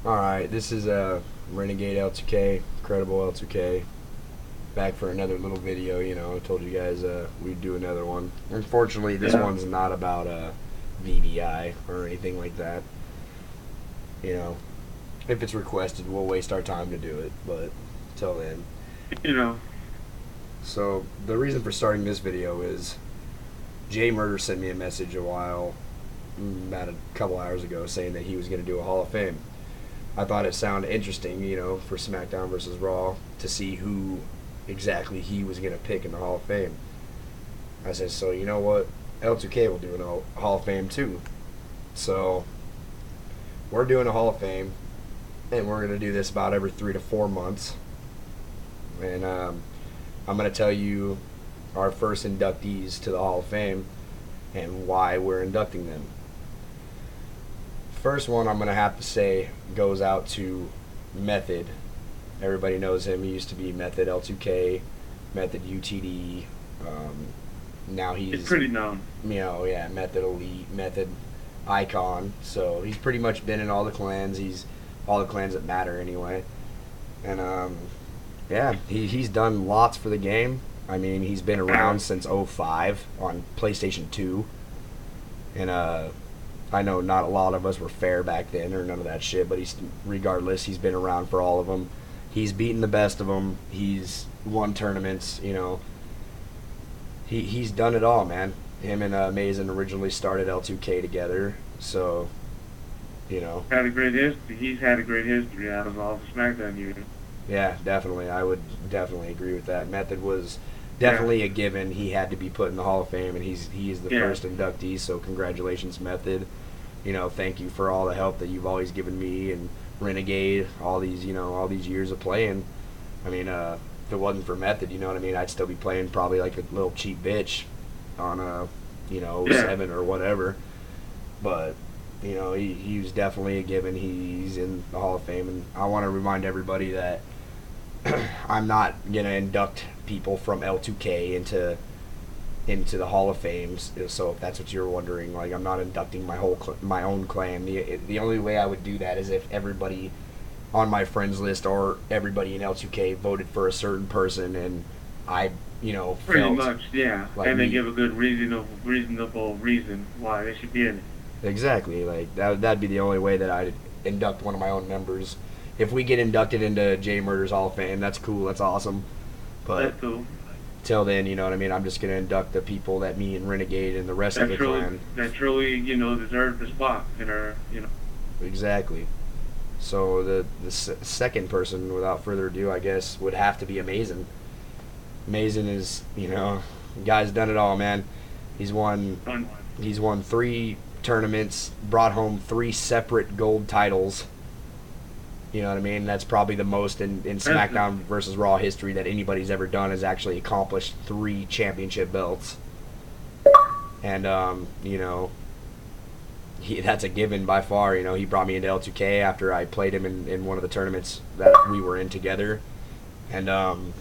Alright, this is Renegade L2K, Credible L2K, back for another little video. I told you guys we'd do another one. Unfortunately, this Yeah. one's not about VBI or anything like that. You know, if it's requested, we'll waste our time to do it, but till then. You know, So, the reason for starting this video is Jay Murder sent me a message about a couple hours ago, saying that he was going to do a Hall of Fame. I thought it sounded interesting, for SmackDown versus Raw to see who exactly he was going to pick in the Hall of Fame. I said, so you know what? L2K will do a Hall of Fame too. So we're doing a Hall of Fame, and we're going to do this about every 3 to 4 months. And I'm going to tell you our first inductees to the Hall of Fame and why we're inducting them. First one I'm going to have to say goes out to Method. Everybody knows him. He used to be Method L2K, Method UTD. Now it's he's, pretty known. yeah, Method Elite, Method Icon. So he's pretty much been in all the clans. He's all the clans that matter anyway. And yeah, he's done lots for the game. I mean, he's been Yeah. around since '05 on PlayStation 2. And I know not a lot of us were fair back then or none of that shit, but regardless, he's been around for all of them. He's beaten the best of them. He's won tournaments. He's done it all, man. Him and Mason originally started L2K together, so you know, Had a great history. He's had a great history out of all the SmackDown years. yeah, definitely. I would definitely agree with that. Method was Yeah. definitely a given. He had to be put in the Hall of Fame, and he is the Yeah. first inductee. So congratulations, Method. Thank you for all the help that you've always given me and Renegade all these years of playing. I mean, if it wasn't for Method, you know what I mean, I'd still be playing probably like a little cheap bitch on Yeah. 07 or whatever. But he was definitely a given. He's in the Hall of Fame, and I want to remind everybody that I'm not gonna induct people from L2K into the Hall of Fames. So if that's what you're wondering, like, I'm not inducting my own clan. The only way I would do that is if everybody on my friends list or everybody in L2K voted for a certain person, and I Pretty felt much, yeah. like And they me give a good reasonable reason why they should be in it. exactly like that'd be the only way that I'd induct one of my own members. If we get inducted into Jay Murder's Hall of Fame, that's cool, that's awesome. But That's cool. till then, you know what I mean. I'm just gonna induct the people that me and Renegade and the rest of That the truly, clan. that truly, deserve the spot in our. Exactly. So the second person, without further ado, I guess, would have to be Amazing. Amazing is, guy's done it all, man. He's won On, he's won 3 tournaments, brought home 3 separate gold titles. You know what I mean? That's probably the most in that's, SmackDown versus Raw history that anybody's ever done, is actually accomplished 3 championship belts. And that's a given by far. He brought me into L2K after I played him in one of the tournaments that we were in together, and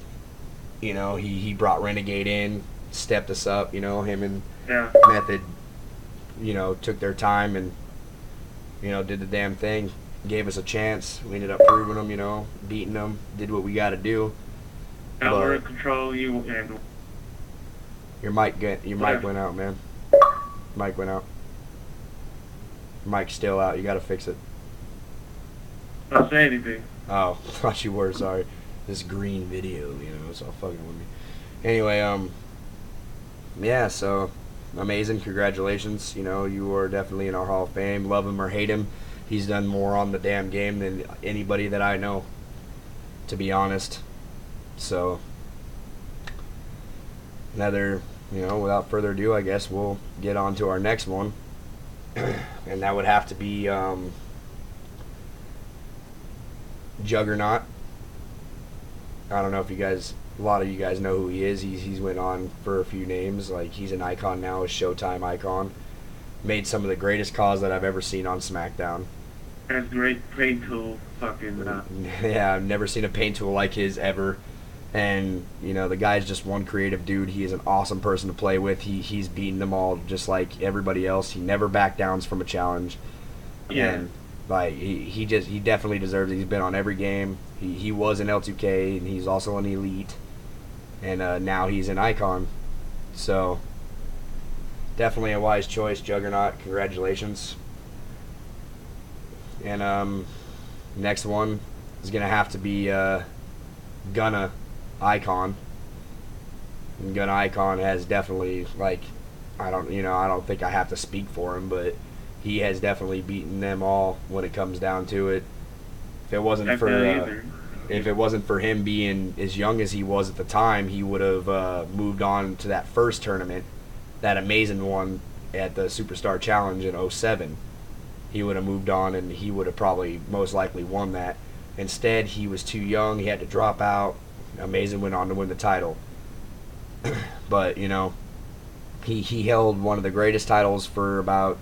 he brought Renegade in, stepped us up. Him and yeah. Method, took their time and did the damn thing, gave us a chance. We ended up proving them, beating them, did what we got to do. Now we're But in control. You and your mic went out, man. Mic went out. Mic's still out. You got to fix it. don't say anything. Oh, thought you were. Sorry. This green video, it's all fucking with me. Anyway, yeah. So Amazing. Congratulations. You are definitely in our Hall of Fame. Love him or hate him, he's done more on the damn game than anybody that I know, to be honest. So without further ado, I guess we'll get on to our next one, and that would have to be Juggernaut. I don't know if a lot of you guys know who he is. He's went on for a few names. Like, he's an icon now, a Showtime icon. Made some of the greatest calls that I've ever seen on SmackDown. That's great paint tool. Fucking. Yeah, I've never seen a paint tool like his ever. And the guy's just one creative dude. He is an awesome person to play with. He's beaten them all just like everybody else. He never back downs from a challenge. Yeah. And Like he definitely deserves it. He's been on every game. He was an L2K and he's also an elite, and now he's an icon. So definitely a wise choice, Juggernaut. Congratulations. And next one is gonna have to be Gunna Icon. And Gunna Icon has definitely, like, I don't think I have to speak for him, but he has definitely beaten them all when it comes down to it. If it wasn't for him being as young as he was at the time, he would have moved on to that first tournament, that amazing one at the Superstar Challenge in '07. He would have moved on and he would have probably most likely won that. Instead, he was too young. He had to drop out. Amazing went on to win the title. But, he held one of the greatest titles for about,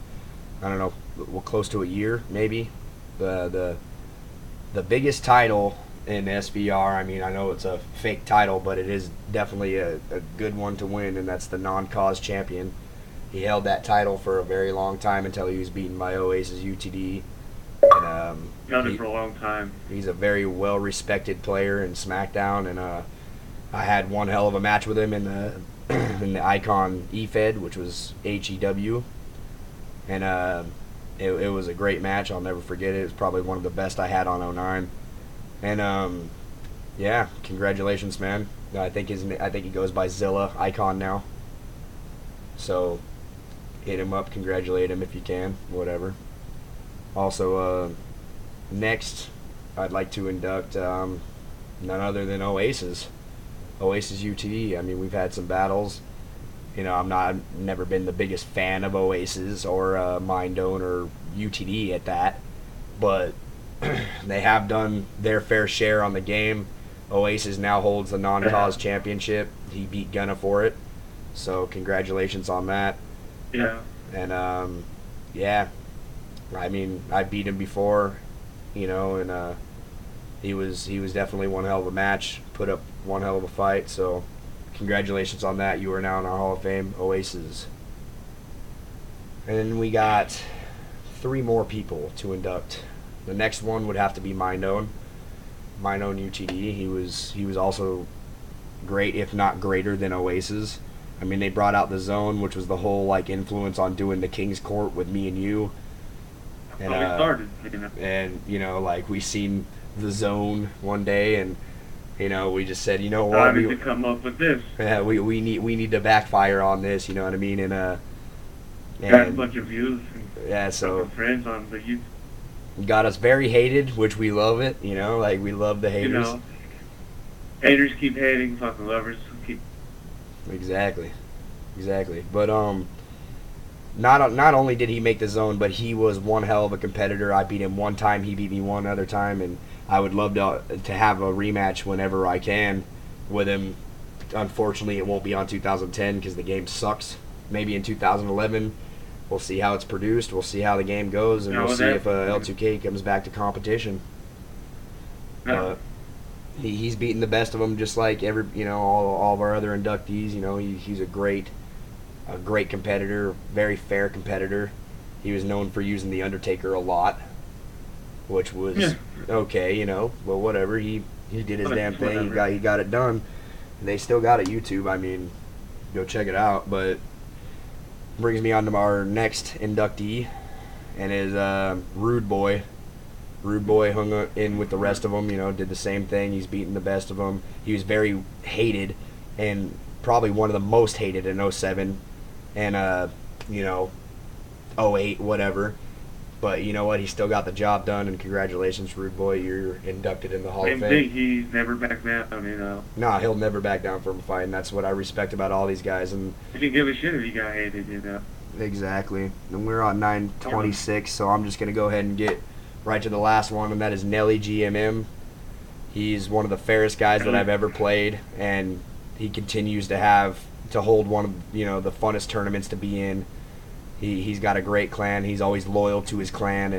I don't know, well, close to a year, maybe. The biggest title in SVR, I mean, I know it's a fake title, but it is definitely a good one to win, and that's the non-cause champion. He held that title for a very long time until he was beaten by Oasis UTD. And, held it for a long time. He's a very well-respected player in SmackDown, and I had one hell of a match with him in the in the Icon E-Fed, which was HEW, and it was a great match. I'll never forget it. It was probably one of the best I had on '09. And yeah, congratulations, man. I think he goes by Zilla Icon now. So hit him up, congratulate him if you can, whatever. Also, next, I'd like to induct none other than Oasis UTD. I mean, we've had some battles. I've never been the biggest fan of Oasis or Mindone or UTD at that, but they have done their fair share on the game. Oasis now holds the non-cause championship. He beat Gunna for it, so congratulations on that. Yeah. And yeah, I mean, I beat him before, and he was definitely one hell of a match. Put up one hell of a fight. So congratulations on that. You are now in our Hall of Fame, Oasis. And then we got 3 more people to induct. The next one would have to be Mindone UTD. He was also great, if not greater than Oasis. I mean, they brought out the Zone, which was the whole like influence on doing the King's Court with me and you. And like we seen the Zone one day, and we just said, what, we need to come up with this. Yeah, we need to backfire on this. You know what I mean? And got a bunch of views. Yeah, so friends on the YouTube. Got us very hated, which we love it. Like we love the haters. Haters keep hating, fucking lovers keep. Exactly. But not only did he make the Zone, but he was one hell of a competitor. I beat him one time, he beat me one other time, and I would love to have a rematch whenever I can with him. Unfortunately, it won't be on 2010 because the game sucks. Maybe in 2011. We'll see how it's produced. We'll see how the game goes, and we'll see if L2K comes back to competition. He's beaten the best of them, just like all of our other inductees. He's a great competitor, very fair competitor. He was known for using the Undertaker a lot, which was okay, but whatever. He did his damn thing. He got it done. And they still got it YouTube. I mean, go check it out. But brings me on to our next inductee, and is Rude Boy. Rude Boy hung in with the rest of them, did the same thing. He's beaten the best of them. He was very hated, and probably one of the most hated in '07 and 08, whatever. But you know what? He still got the job done, and congratulations, Rude Boy. You're inducted in the Hall of Fame. He's never back down, Nah, he'll never back down from a fight, and that's what I respect about all these guys. And he didn't give a shit if he got hated, Exactly. And we're on 9:26, so I'm just going to go ahead and get right to the last one, and that is Nelly GMM. He's one of the fairest guys that I've ever played, and he continues to hold one of the funnest tournaments to be in. He's got a great clan. He's always loyal to his clan,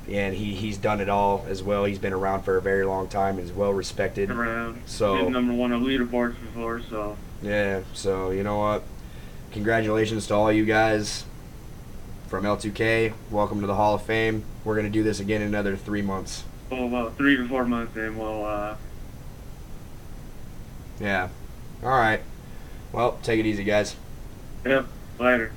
and he's done it all as well. He's been around for a very long time and is well respected. So he's #1 on leaderboards before, so yeah. So you know what? Congratulations to all you guys. from L2K. Welcome to the Hall of Fame. We're going to do this again in another 3 months. Well, about 3 to 4 months, and we'll. Yeah. All right. Well, take it easy, guys. Yep. Later.